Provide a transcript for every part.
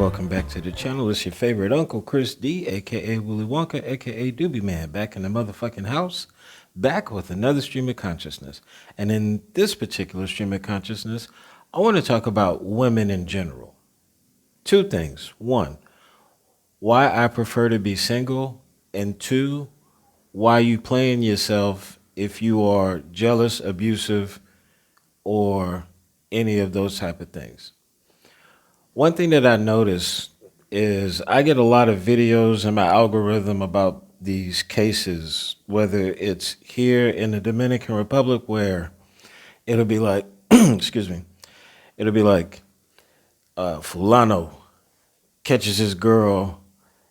welcome back to the channel. It's your favorite Uncle Chris D, aka Willy Wonka, aka Doobie Man, back in the motherfucking house, back with another stream of consciousness. And in this particular stream of consciousness, I want to talk about women in general. Two things. One, why I prefer to be single, and two, why you playing yourself if you are jealous, abusive, or any of those type of things. One thing that I notice is I get a lot of videos in my algorithm about these cases, whether it's here in the Dominican Republic where it'll be like, excuse me, it'll be like Fulano catches his girl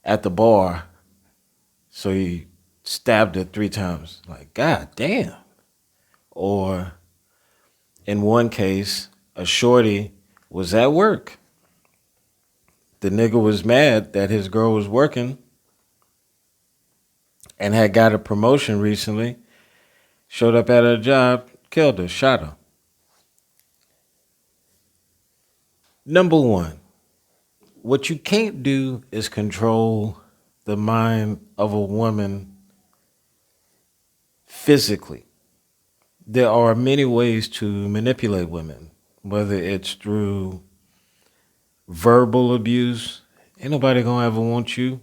at the bar, so he stabbed her 3 times. Like, God damn. Or in one case, a shorty was at work. The nigga was mad that his girl was working and had got a promotion recently, showed up at her job, killed her, shot her. Number one, what you can't do is control the mind of a woman physically. There are many ways to manipulate women, whether it's through verbal abuse. Ain't nobody gonna ever want you.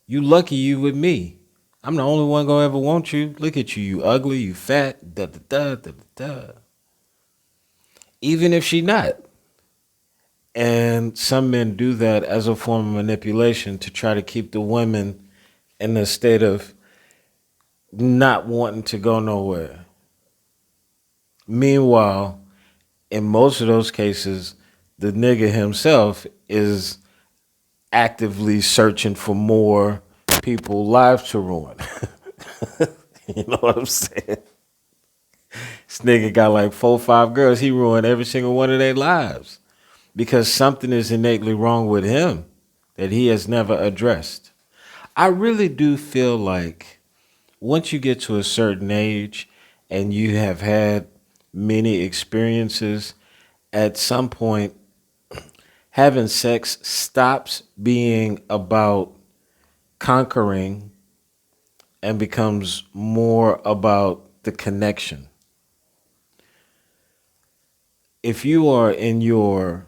You lucky you with me. I'm the only one gonna ever want you. Look at you, you ugly, you fat, da da da da da da. Even if she not. And some men do that as a form of manipulation to try to keep the women in a state of not wanting to go nowhere. Meanwhile, in most of those cases, the nigga himself is actively searching for more people's lives to ruin. You know what I'm saying? This nigga got like 4 or 5 girls. He ruined every single one of their lives because something is innately wrong with him that he has never addressed. I really do feel like once you get to a certain age and you have had many experiences, at some point, having sex stops being about conquering and becomes more about the connection. If you are in your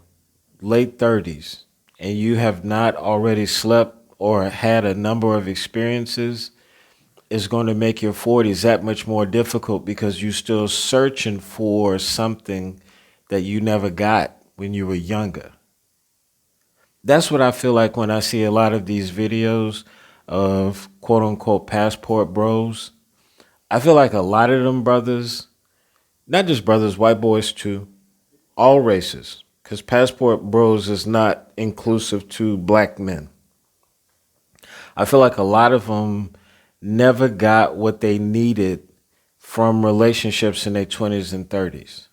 late 30s and you have not already slept or had a number of experiences, it's going to make your 40s that much more difficult because you're still searching for something that you never got when you were younger. That's what I feel like when I see a lot of these videos of quote unquote passport bros. I feel like a lot of them brothers, not just brothers, white boys too, all races, because passport bros is not inclusive to black men. I feel like a lot of them never got what they needed from relationships in their 20s and 30s.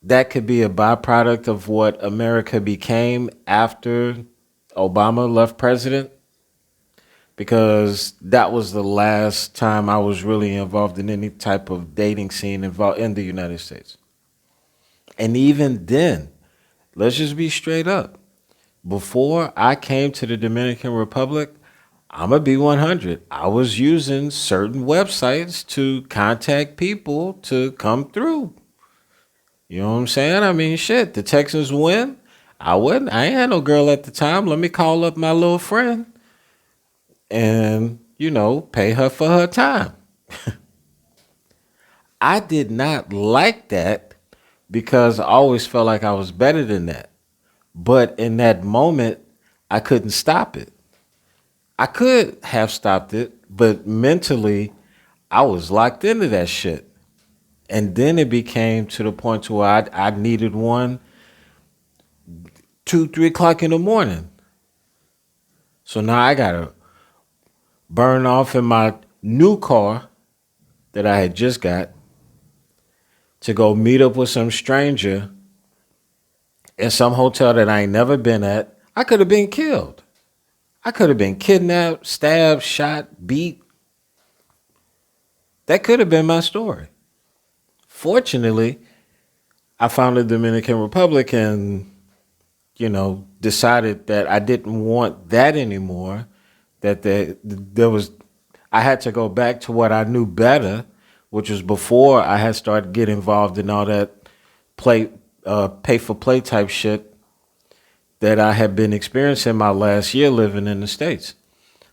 That could be a byproduct of what America became after Obama left president, because that was the last time I was really involved in any type of dating scene involved in the United States. And even then, let's just be straight up. Before I came to the Dominican Republic, I'm going to be 100. I was using certain websites to contact people to come through. You know what I'm saying? I mean, shit, the Texans win. I ain't had no girl at the time. Let me call up my little friend and, pay her for her time. I did not like that because I always felt like I was better than that. But in that moment, I couldn't stop it. I could have stopped it, but mentally, I was locked into that shit. And then it became to the point to where I needed one 2, 3 o'clock in the morning. So now I got to burn off in my new car that I had just got to go meet up with some stranger in some hotel that I ain't never been at. I could have been killed. I could have been kidnapped, stabbed, shot, beat. That could have been my story. Fortunately, I found the Dominican Republic and decided that I didn't want that anymore, that I had to go back to what I knew better, which was before I had started getting involved in all that play, pay for play type shit that I had been experiencing my last year living in the States.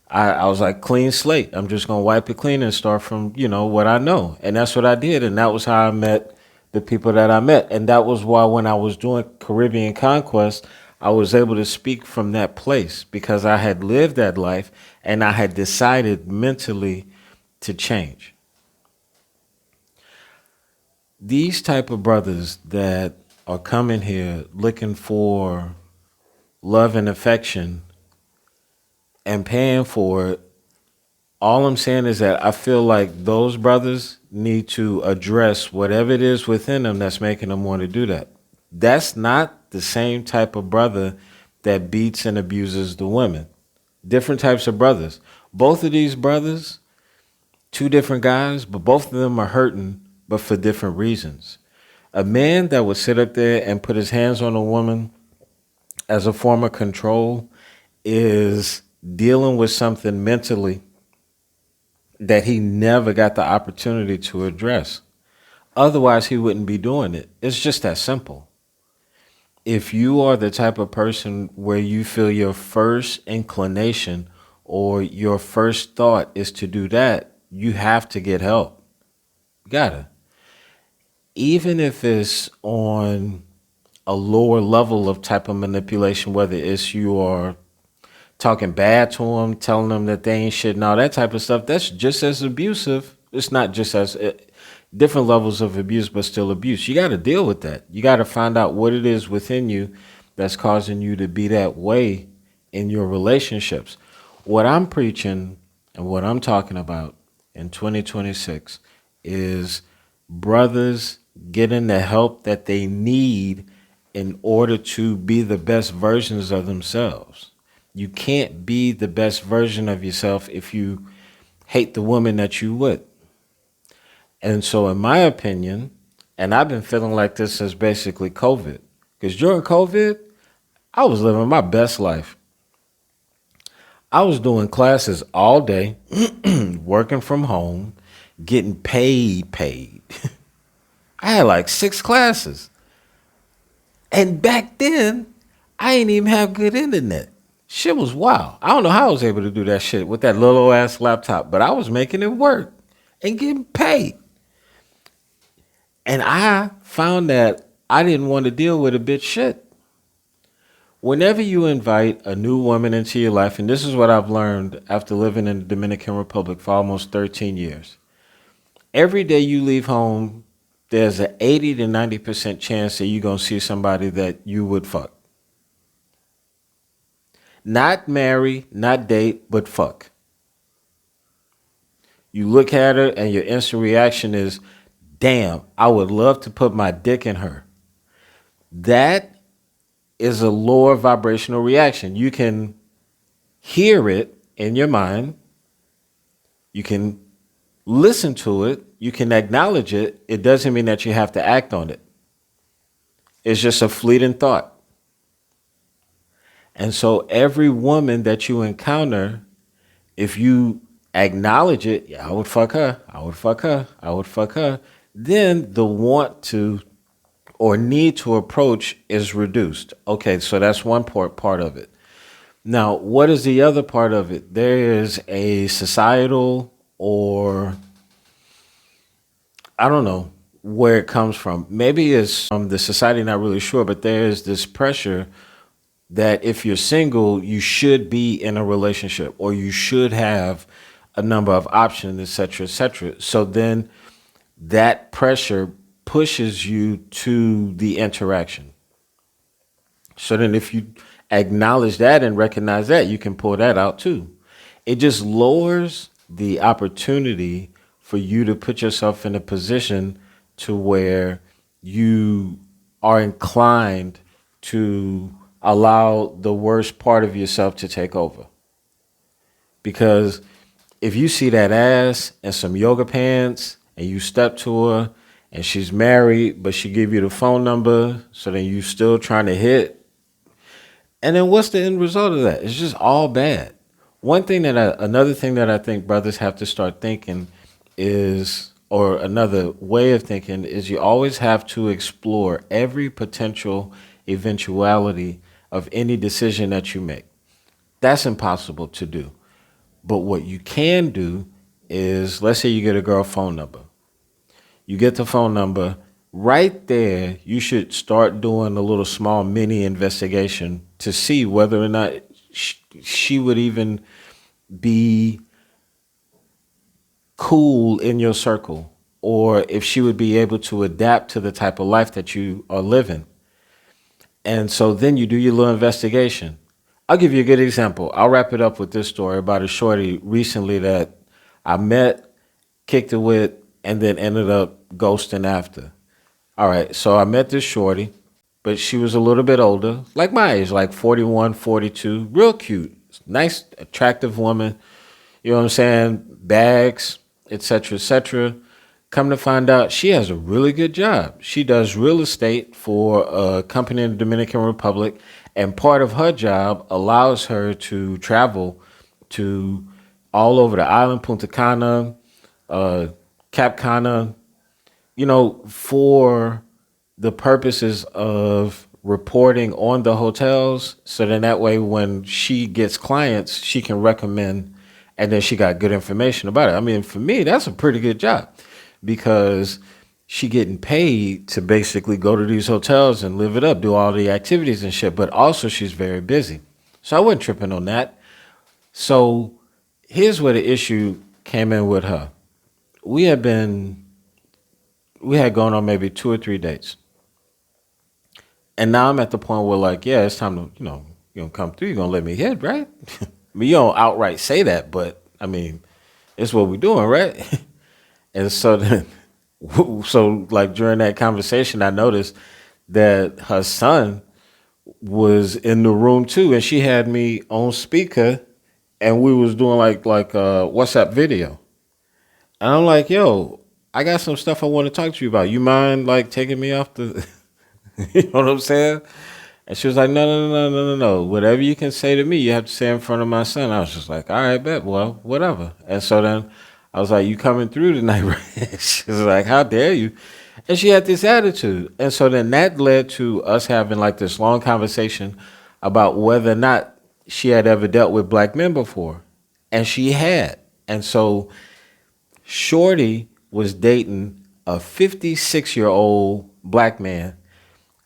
I was like, clean slate. I'm just gonna wipe it clean and start from, what I know. And that's what I did. And that was how I met the people that I met. And that was why when I was doing Caribbean Conquest, I was able to speak from that place because I had lived that life and I had decided mentally to change. These type of brothers that are coming here looking for love and affection and paying for it, all I'm saying is that I feel like those brothers need to address whatever it is within them that's making them want to do that. That's not the same type of brother that beats and abuses the women. Different types of brothers. Both of these brothers, two different guys, but both of them are hurting, but for different reasons. A man that would sit up there and put his hands on a woman as a form of control is dealing with something mentally that he never got the opportunity to address. Otherwise, he wouldn't be doing it. It's just that simple. If you are the type of person where you feel your first inclination or your first thought is to do that, you have to get help. You gotta. Even if it's on a lower level of type of manipulation, whether it's you are talking bad to them, telling them that they ain't shit and all that type of stuff, that's just as abusive. It's not just as different levels of abuse, but still abuse. You got to deal with that. You got to find out what it is within you that's causing you to be that way in your relationships. What I'm preaching and what I'm talking about in 2026 is brothers getting the help that they need in order to be the best versions of themselves. You can't be the best version of yourself if you hate the woman that you with. And so in my opinion, and I've been feeling like this since basically COVID, because during COVID, I was living my best life. I was doing classes all day, working from home, getting paid. I had like 6 classes. And back then, I ain't even have good internet. Shit was wild. I don't know how I was able to do that shit with that little ass laptop, but I was making it work and getting paid. And I found that I didn't want to deal with a bitch shit. Whenever you invite a new woman into your life, and this is what I've learned after living in the Dominican Republic for almost 13 years, every day you leave home, there's an 80 to 90% chance that you're going to see somebody that you would fuck. Not marry, not date, but fuck. You look at her and your instant reaction is, damn, I would love to put my dick in her. That is a lower vibrational reaction. You can hear it in your mind. You can listen to it. You can acknowledge it. It doesn't mean that you have to act on it. It's just a fleeting thought. And so every woman that you encounter, if you acknowledge it, yeah, I would fuck her, I would fuck her, I would fuck her, then the want to or need to approach is reduced. Okay, so that's one part of it. Now, what is the other part of it? There is a societal, or I don't know where it comes from. Maybe it's from the society, not really sure, but there is this pressure that if you're single, you should be in a relationship or you should have a number of options, et cetera, et cetera. So then that pressure pushes you to the interaction. So then if you acknowledge that and recognize that, you can pull that out too. It just lowers the opportunity for you to put yourself in a position to where you are inclined to allow the worst part of yourself to take over. Because if you see that ass and some yoga pants and you step to her and she's married, but she give you the phone number, so then you still trying to hit, And then what's the end result of that? It's just all bad. Another thing that I think brothers have to start thinking is, or another way of thinking is, you always have to explore every potential eventuality of any decision that you make. That's impossible to do. But what you can do is, let's say you get a girl phone number. You get the phone number. Right there, you should start doing a little small mini investigation to see whether or not she would even be cool in your circle, or if she would be able to adapt to the type of life that you are living. And so then you do your little investigation. I'll give you a good example. I'll wrap it up with this story about a shorty recently that I met, kicked it with, and then ended up ghosting after. All right, so I met this shorty, but she was a little bit older, like my age, like 41, 42, real cute, nice, attractive woman, you know what I'm saying, bags, etc., etc. Come to find out, she has a really good job. She does real estate for a company in the Dominican Republic, and part of her job allows her to travel to all over the island, Punta Cana, Cap Cana, for the purposes of reporting on the hotels. So then that way, when she gets clients, she can recommend, and then she got good information about it. I mean, for me, that's a pretty good job, because she getting paid to basically go to these hotels and live it up, do all the activities and shit. But also she's very busy. So I wasn't tripping on that. So here's where the issue came in with her. We had gone on maybe 2 or 3 dates. And now I'm at the point where, like, yeah, it's time to, you're going to come through. You're going to let me hit, right? I mean, you don't outright say that, but, I mean, it's what we're doing, right? And so then, like, during that conversation, I noticed that her son was in the room, too. And she had me on speaker, and we was doing, like a WhatsApp video. And I'm like, yo, I got some stuff I want to talk to you about. You mind, like, taking me off the... You know what I'm saying? And she was like, no. Whatever you can say to me, you have to say in front of my son. I was just like, all right, bet. Well, whatever. And so then I was like, you coming through tonight, right? She was like, how dare you? And she had this attitude. And so then that led to us having like this long conversation about whether or not she had ever dealt with black men before. And she had. And so shorty was dating a 56-year-old black man.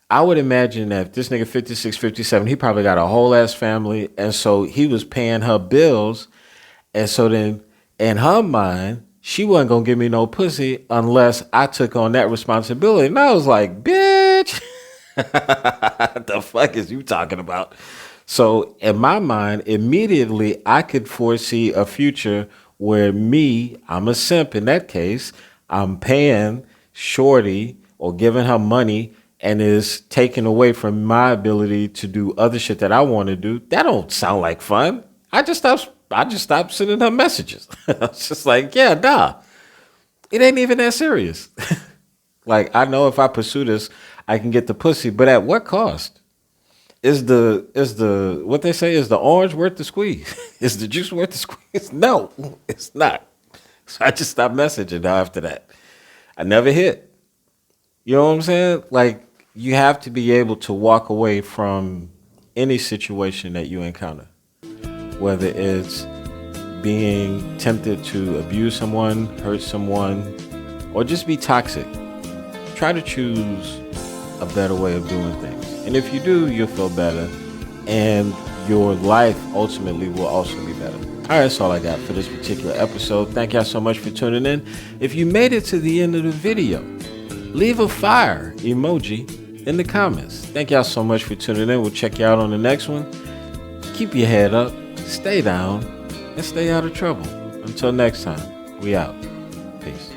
I would imagine that if this nigga 56, 57, he probably got a whole ass family. And so he was paying her bills. And so then in her mind, she wasn't going to give me no pussy unless I took on that responsibility. And I was like, bitch, what the fuck is you talking about? So in my mind, immediately I could foresee a future where I'm a simp in that case. I'm paying shorty or giving her money, and is taken away from my ability to do other shit that I want to do. That don't sound like fun. I just stopped sending her messages. I was just like, yeah, nah, it ain't even that serious. Like, I know if I pursue this, I can get the pussy, but at what cost? Is the what they say, is the orange worth the squeeze? Is the juice worth the squeeze? No, it's not. So I just stopped messaging her after that. I never hit. You know what I'm saying? Like, you have to be able to walk away from any situation that you encounter, whether it's being tempted to abuse someone, hurt someone, or just be toxic. Try to choose a better way of doing things. And if you do, you'll feel better, and your life ultimately will also be better. All right, that's all I got for this particular episode. Thank y'all so much for tuning in. If you made it to the end of the video, leave a fire emoji in the comments. Thank y'all so much for tuning in. We'll check you out on the next one. Keep your head up, stay down, and stay out of trouble. Until next time, we out. Peace.